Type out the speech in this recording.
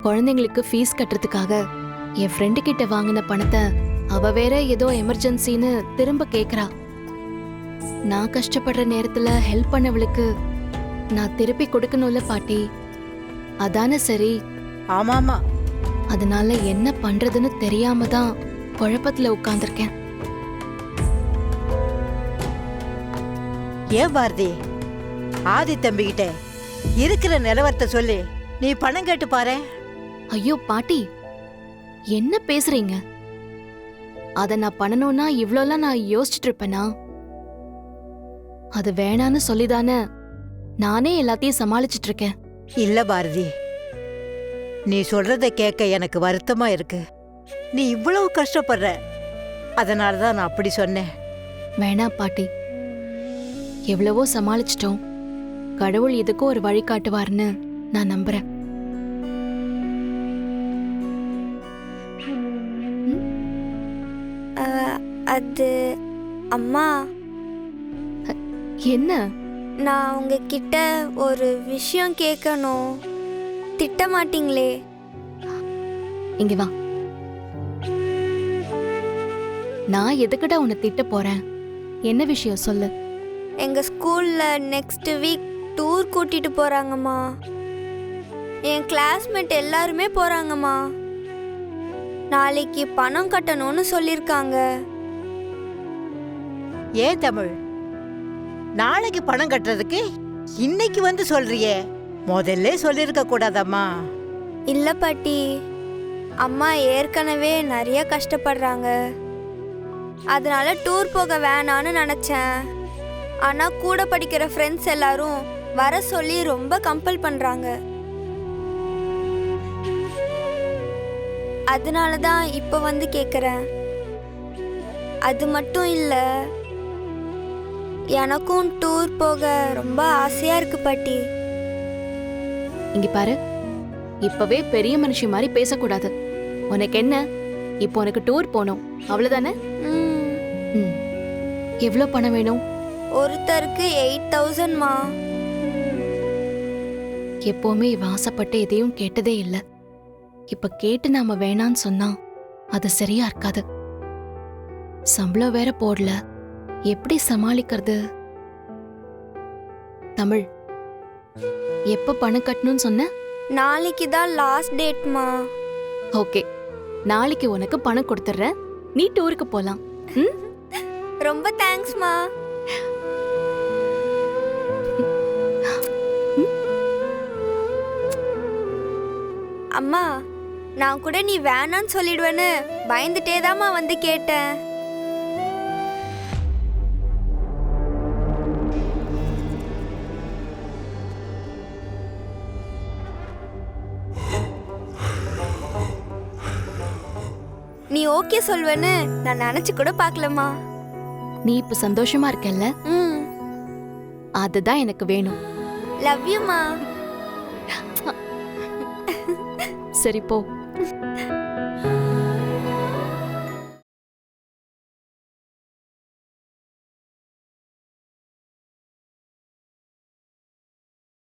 குழந்தைங்களுக்கு ஃபீஸ் கட்டுறதுக்காக என் ஃப்ரெண்டு கிட்ட வாங்கின பணத்தை அவ வேற ஏதோ எமர்ஜென்சின்னு திரும்ப கேக்குறா. நான் கஷ்டப்படுற நேரத்துல ஹெல்ப் பண்ணவளுக்கு நான் திருப்பி கொடுக்கணும்ல பாட்டி. அதானே சரி. ஆமாமா. அதனால என்ன பண்றதுன்னு தெரியாம தான் குழப்பத்துல உட்கார்ந்திருக்கேன். ஏன் பாரதி, ஆதி தம்பிக்கிட்ட இருக்கிற நிலவரத்தை சொல்லி நீ பணம் கேட்டு பாரு. ஐயோ பாட்டி, என்ன பேசுறீங்க? அத நான் பண்ணணும்னா இவ்ளோலாம் நான் யோசிச்சுட்டு இருப்பேனா? அது வேணான்னு சொல்லிதானே நானே எல்லாத்தையும் சமாளிச்சுட்டு இருக்கேன். இல்ல பாரதி, நீ சொல்றத கேட்க எனக்கு வருத்தமா இருக்கு. நீ இவ்வளவு கஷ்டப்படுற, அதனாலதான் நான் அப்படி சொன்னேன். வேணா பாட்டி, எவ்வளவோ சமாளிச்சிட்டோம். கடவுள் எதுக்கும் ஒரு வழி காட்டுவார்னு நான் நம்புறேன். அது அம்மா, என்ன? நான் உங்ககிட்ட ஒரு விஷயம் கேட்கணும். திட்ட மாட்டீங்களே? இங்க வா. நான் எதுக்குடா உன்னை திட்ட போறேன்? என்ன விஷயம் சொல்லு. எங்க ஸ்கூல்ல நெக்ஸ்ட் வீக் டூர் கூட்டிட்டு போறாங்கம்மா. என் கிளாஸ்மேட் எல்லாருமே போறாங்கம்மா. நாளைக்கு பணம் கட்டணும்னு சொல்லிருக்காங்க. ஏன் தமிழ், நாளைக்கு பணம் கட்டுறதுக்கு இன்னைக்கு வந்து சொல்றியே? முதல்ல சொல்லிருக்க கூடாதம்மா. இல்ல பாட்டி, அம்மா ஏற்கனவே நிறைய கஷ்டப்படுறாங்க. அதனால டூர் போக வேணான்னு நினைச்சேன். ஆனா கூட படிக்கிற ஃப்ரெண்ட்ஸ் எல்லாரும் வர சொல்லி ரொம்ப கம்பல் பண்றாங்க. அதனால தான் இப்போ வந்து கேட்குறேன். அது மட்டும் இல்லை, எனக்கும் டூர் போக ரொம்ப ஆசையா இருக்கு பாட்டி. இங்க பாரு, இப்பவே பெரிய மனுஷி மாதிரி பேசக்கூடாது. உனக்கு என்ன, இப்போ உனக்கு டூர் போகணும் அவ்வளவுதானே? எவ்வளவு பணம் வேணும்? ஒருத்தருக்கு 8,000மா. எப்பவுமே இவ ஆசைப்பட்டு எதையும் கேட்டதே இல்லை. இப்ப கேட்டு நாம வேணான்னு சொன்னா அது சரியா இருக்காது. சம்பளம் வேற போடல, எப்படி சமாளிக்கிறது? தமிழ், எப்ப பணம் கட்டணும்னு சொன்ன? நாளைக்கு தான் லாஸ்ட் டேட்மா. ஓகே, நாளைக்கு உனக்கு பணம் கொடுத்துறேன். நீ டூருக்கு போலாம். ரொம்ப தேங்க்ஸ்மா. அம்மா, நான் கூட நீ வேணான்னு சொல்லிடுவேன்னு பயந்துட்டே தாம்மா வந்து கேட்டேன். நீ ஓகே சொல்வேன்னு நான் நினைச்சு கூட பார்க்கலம்மா. நீ இப்ப சந்தோஷமா இருக்கல்ல? அதுதான் எனக்கு வேணும். லவ் யூ மா. சரி போ.